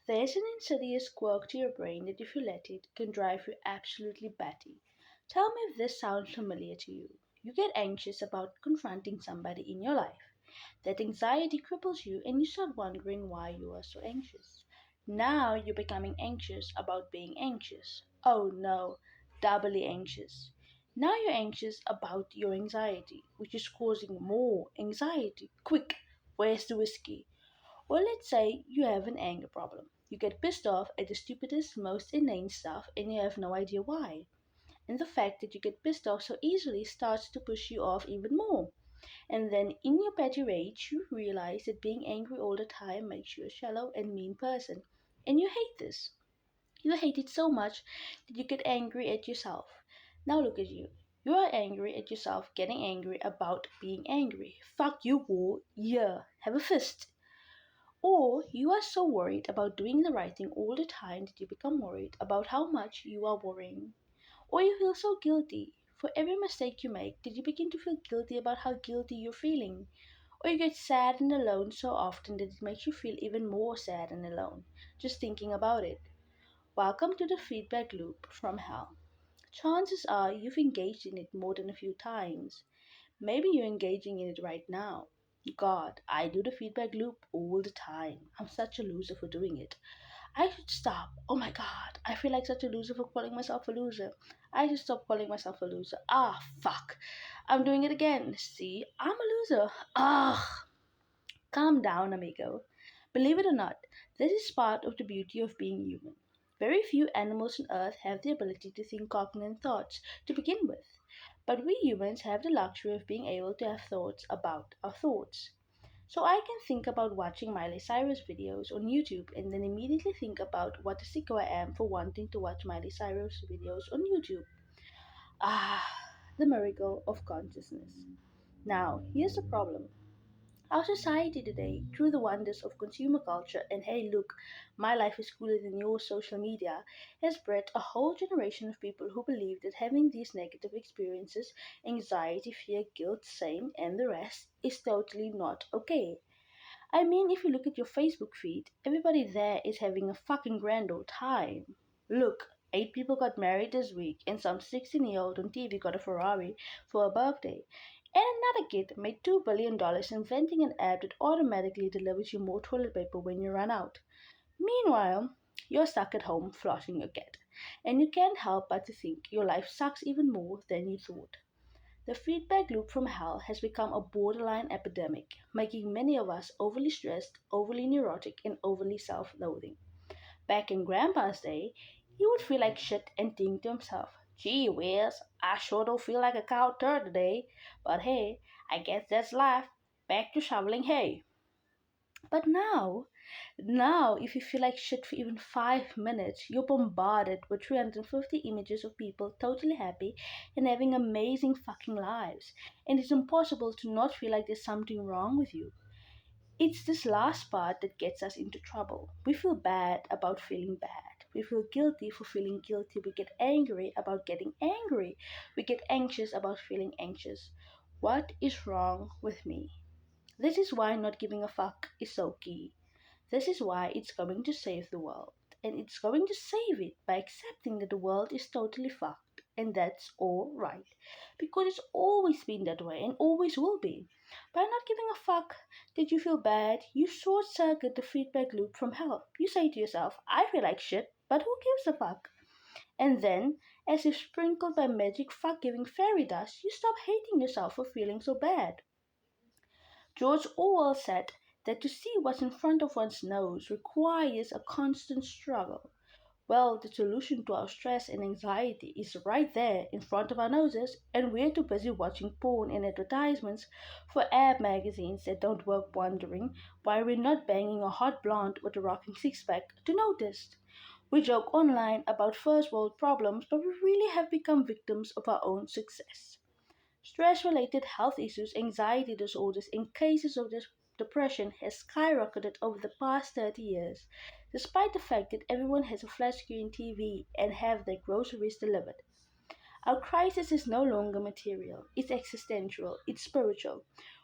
There's an insidious quirk to your brain that, if you let it, can drive you absolutely batty. Tell me if this sounds familiar to you. You get anxious about confronting somebody in your life. That anxiety cripples you, and you start wondering why you are so anxious. Now you're becoming anxious about being anxious. Oh no, doubly anxious. Now you're anxious about your anxiety, which is causing more anxiety. Quick, where's the whiskey? Or let's say you have an anger problem. You get pissed off at the stupidest, most inane stuff and you have no idea why. And the fact that you get pissed off so easily starts to push you off even more. And then in your petty rage, you realize that being angry all the time makes you a shallow and mean person. And you hate this. You hate it so much that you get angry at yourself. Now look at you. You are angry at yourself getting angry about being angry. Fuck you, war. Yeah, have a fist. Or you are so worried about doing the right thing all the time that you become worried about how much you are worrying. Or you feel so guilty for every mistake you make that you begin to feel guilty about how guilty you're feeling. Or you get sad and alone so often that it makes you feel even more sad and alone, just thinking about it. Welcome to the feedback loop from hell. Chances are you've engaged in it more than a few times. Maybe you're engaging in it right now. God, I do the feedback loop all the time. I'm such a loser for doing it. I should stop. Oh my god, I feel like such a loser for calling myself a loser. I should stop calling myself a loser. Ah, fuck. I'm doing it again. See, I'm a loser. Ah, calm down, amigo. Believe it or not, this is part of the beauty of being human. Very few animals on earth have the ability to think cognate thoughts to begin with. But we humans have the luxury of being able to have thoughts about our thoughts. So I can think about watching Miley Cyrus videos on YouTube and then immediately think about what a sicko I am for wanting to watch Miley Cyrus videos on YouTube. Ah, the miracle of consciousness. Now, here's the problem. Our society today, through the wonders of consumer culture and hey, look, my life is cooler than your social media, has bred a whole generation of people who believe that having these negative experiences, anxiety, fear, guilt, shame, and the rest, is totally not okay. I mean, if you look at your Facebook feed, everybody there is having a fucking grand old time. Look, 8 people got married this week, and some 16-year-old on TV got a Ferrari for a birthday. And another kid made $2 billion inventing an app that automatically delivers you more toilet paper when you run out. Meanwhile, you're stuck at home flossing your cat, and you can't help but to think your life sucks even more than you thought. The feedback loop from hell has become a borderline epidemic, making many of us overly stressed, overly neurotic, and overly self loathing. Back in Grandpa's day, he would feel like shit and think to himself, gee whiz, I sure don't feel like a cow turd today, but hey, I guess that's life. Back to shoveling hay. But now, if you feel like shit for even 5 minutes, you're bombarded with 350 images of people totally happy and having amazing fucking lives. And it's impossible to not feel like there's something wrong with you. It's this last part that gets us into trouble. We feel bad about feeling bad. We feel guilty for feeling guilty. We get angry about getting angry. We get anxious about feeling anxious. What is wrong with me? This is why not giving a fuck is so key. This is why it's going to save the world. And it's going to save it by accepting that the world is totally fucked. And that's all right. Because it's always been that way and always will be. By not giving a fuck that you feel bad, you short circuit the feedback loop from hell. You say to yourself, I feel like shit, but who gives a fuck? And then, as if sprinkled by magic fuck giving fairy dust, you stop hating yourself for feeling so bad. George Orwell said that to see what's in front of one's nose requires a constant struggle. Well, the solution to our stress and anxiety is right there in front of our noses, and we're too busy watching porn and advertisements for ab magazines that don't work, wondering why we're not banging a hot blonde with a rocking six pack to notice. We joke online about first world problems, but we really have become victims of our own success. Stress related health issues, anxiety disorders, and cases of depression has skyrocketed over the past 30 years, despite the fact that everyone has a flat screen TV and have their groceries delivered. Our crisis is no longer material, it's existential, it's spiritual.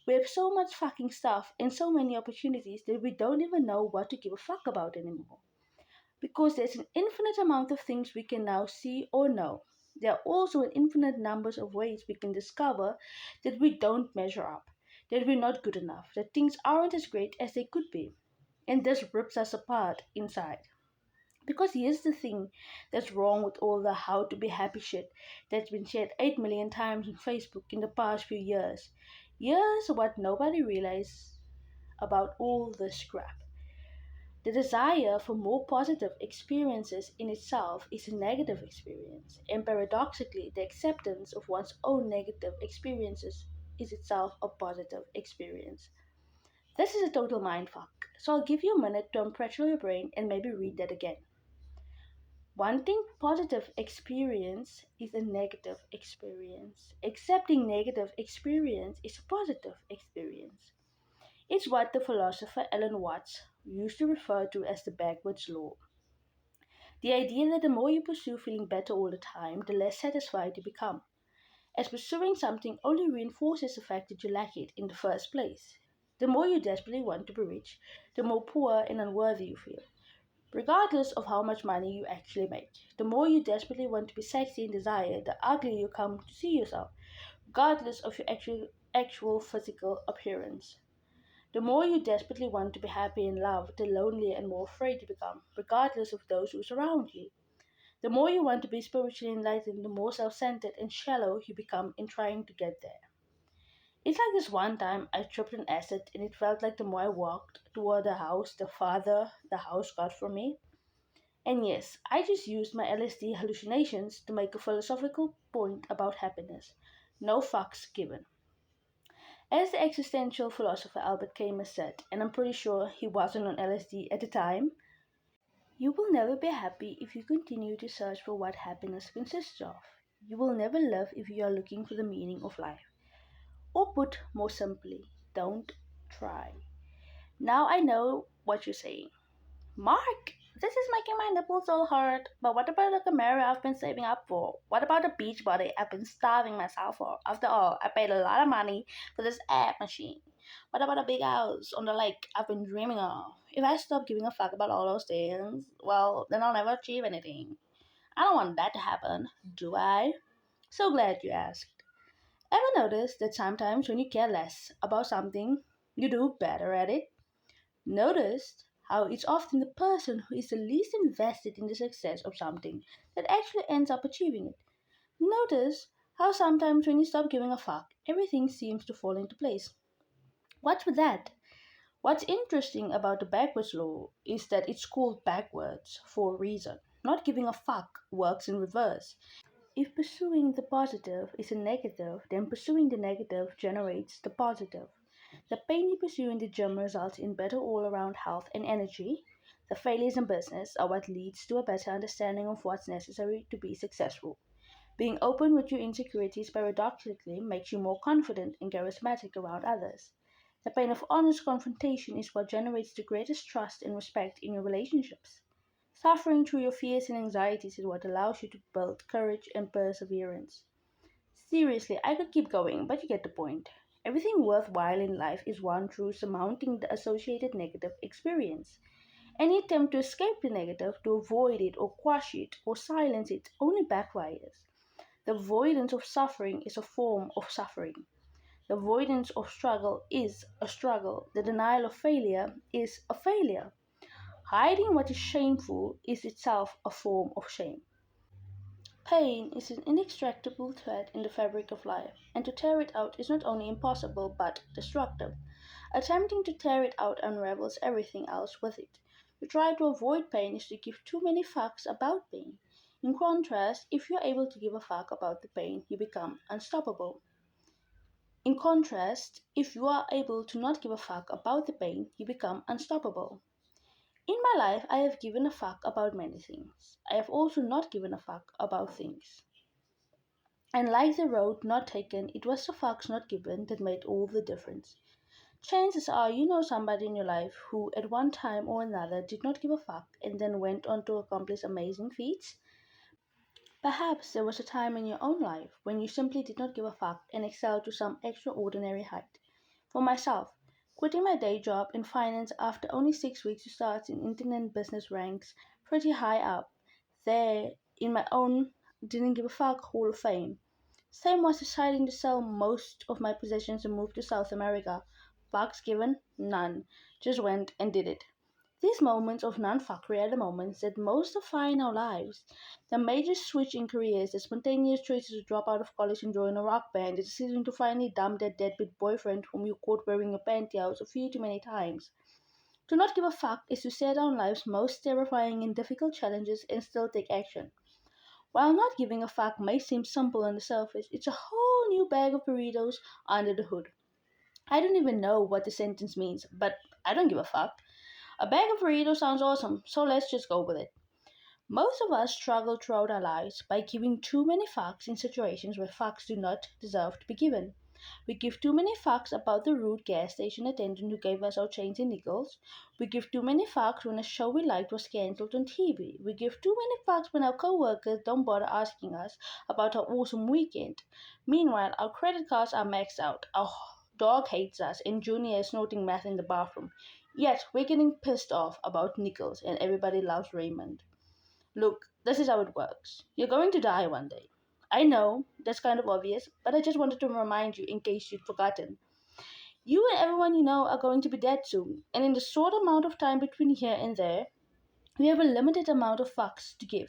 We have so much fucking stuff and so many opportunities that we don't even know what to give a fuck about anymore. Because there's an infinite amount of things we can now see or know. There are also an infinite numbers of ways we can discover that we don't measure up, that we're not good enough, that things aren't as great as they could be. And this rips us apart inside. Because here's the thing that's wrong with all the how to be happy shit that's been shared 8 million times on Facebook in the past few years. Here's what nobody realizes about all this crap. The desire for more positive experiences in itself is a negative experience, and paradoxically, the acceptance of one's own negative experiences is itself a positive experience. This is a total mindfuck, so I'll give you a minute to unpressure your brain and maybe read that again. Wanting positive experience is a negative experience. Accepting negative experience is a positive experience. It's what the philosopher Alan Watts used to refer to as the backwards law. The idea that the more you pursue feeling better all the time, the less satisfied you become, as pursuing something only reinforces the fact that you lack it in the first place. The more you desperately want to be rich, the more poor and unworthy you feel, regardless of how much money you actually make. The more you desperately want to be sexy and desired, the uglier you come to see yourself, regardless of your actual physical appearance. The more you desperately want to be happy and loved, the lonelier and more afraid you become, regardless of those who surround you. The more you want to be spiritually enlightened, the more self centered and shallow you become in trying to get there. It's like this one time I tripped on acid and it felt like the more I walked toward the house, the farther the house got from me. And yes, I just used my LSD hallucinations to make a philosophical point about happiness. No fucks given. As the existential philosopher Albert Camus said, and I'm pretty sure he wasn't on LSD at the time, you will never be happy if you continue to search for what happiness consists of. You will never live if you are looking for the meaning of life. Or put more simply, don't try. Now I know what you're saying. Mark, this is making my nipples so hard. But what about the Camaro I've been saving up for? What about the beach body I've been starving myself for? After all, I paid a lot of money for this air machine. What about a big house on the lake I've been dreaming of? If I stop giving a fuck about all those things, well, then I'll never achieve anything. I don't want that to happen, do I? So glad you asked. Ever notice that sometimes when you care less about something, you do better at it? Noticed how it's often the person who is the least invested in the success of something that actually ends up achieving it. Notice how sometimes when you stop giving a fuck, everything seems to fall into place. What's with that? What's interesting about the backwards law is that it's called backwards for a reason. Not giving a fuck works in reverse. If pursuing the positive is a negative, then pursuing the negative generates the positive. The pain you pursue in the gym results in better all around health and energy. The failures in business are what leads to a better understanding of what's necessary to be successful. Being open with your insecurities paradoxically makes you more confident and charismatic around others. The pain of honest confrontation is what generates the greatest trust and respect in your relationships. Suffering through your fears and anxieties is what allows you to build courage and perseverance. Seriously, I could keep going, but you get the point. Everything worthwhile in life is won through surmounting the associated negative experience. Any attempt to escape the negative, to avoid it, or quash it, or silence it, only backfires. The avoidance of suffering is a form of suffering. The avoidance of struggle is a struggle. The denial of failure is a failure. Hiding what is shameful is itself a form of shame. Pain is an inextricable thread in the fabric of life, and to tear it out is not only impossible but destructive. Attempting to tear it out unravels everything else with it. To try to avoid pain is to give too many fucks about pain. In contrast, if you're able to give a fuck about the pain, you become unstoppable. In contrast, if you are able to not give a fuck about the pain, you become unstoppable. In my life, I have given a fuck about many things. I have also not given a fuck about things. And like the road not taken, it was the fucks not given that made all the difference. Chances are you know somebody in your life who, at one time or another, did not give a fuck and then went on to accomplish amazing feats. Perhaps there was a time in your own life when you simply did not give a fuck and excelled to some extraordinary height. For myself, Quitting my day job in finance after only 6 weeks to start in internet business ranks pretty high up there in my own didn't give a fuck hall of fame. Same was deciding to sell most of my possessions and move to South America. Fucks given? None. Just went and did it. These moments of non-fuckery are the moments that most define our lives. The major switch in careers, the spontaneous choices to drop out of college and join a rock band, the decision to finally dump that deadbeat boyfriend whom you caught wearing your pantyhose a few too many times. To not give a fuck is to stare down life's most terrifying and difficult challenges and still take action. While not giving a fuck may seem simple on the surface, it's a whole new bag of burritos under the hood. I don't even know what the sentence means, but I don't give a fuck. A bag of burritos sounds awesome, so let's just go with it. Most of us struggle throughout our lives by giving too many fucks in situations where fucks do not deserve to be given. We give too many fucks about the rude gas station attendant who gave us our change in nickels. We give too many fucks when a show we liked was cancelled on TV. We give too many fucks when our co-workers don't bother asking us about our awesome weekend. Meanwhile, our credit cards are maxed out. Our dog hates us and Junior is snorting meth in the bathroom. Yet, we're getting pissed off about nickels and everybody loves Raymond. Look, this is how it works. You're going to die one day. I know, that's kind of obvious, but I just wanted to remind you in case you'd forgotten. You and everyone you know are going to be dead soon, and in the short amount of time between here and there, we have a limited amount of fucks to give.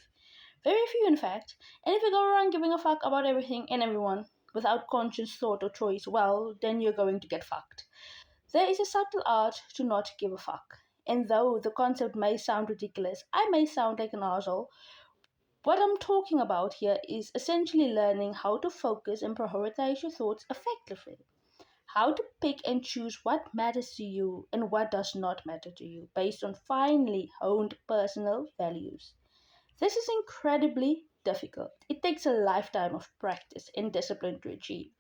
Very few, in fact, and if you go around giving a fuck about everything and everyone without conscious thought or choice, well, then you're going to get fucked. There is a subtle art to not give a fuck. And though the concept may sound ridiculous, I may sound like an asshole, what I'm talking about here is essentially learning how to focus and prioritize your thoughts effectively. How to pick and choose what matters to you and what does not matter to you based on finely honed personal values. This is incredibly difficult. It takes a lifetime of practice and discipline to achieve.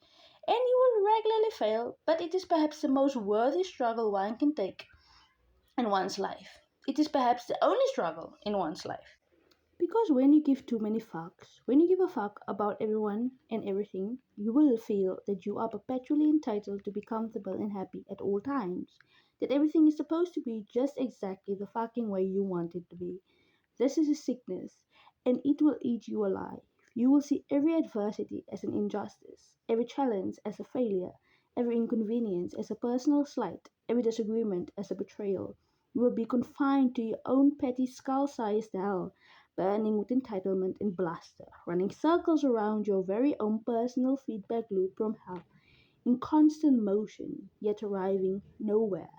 And you will regularly fail, but it is perhaps the most worthy struggle one can take in one's life. It is perhaps the only struggle in one's life. Because when you give too many fucks, when you give a fuck about everyone and everything, you will feel that you are perpetually entitled to be comfortable and happy at all times. That everything is supposed to be just exactly the fucking way you want it to be. This is a sickness, and it will eat you alive. You will see every adversity as an injustice, every challenge as a failure, every inconvenience as a personal slight, every disagreement as a betrayal. You will be confined to your own petty skull sized hell, burning with entitlement and bluster, running circles around your very own personal feedback loop from hell, in constant motion, yet arriving nowhere.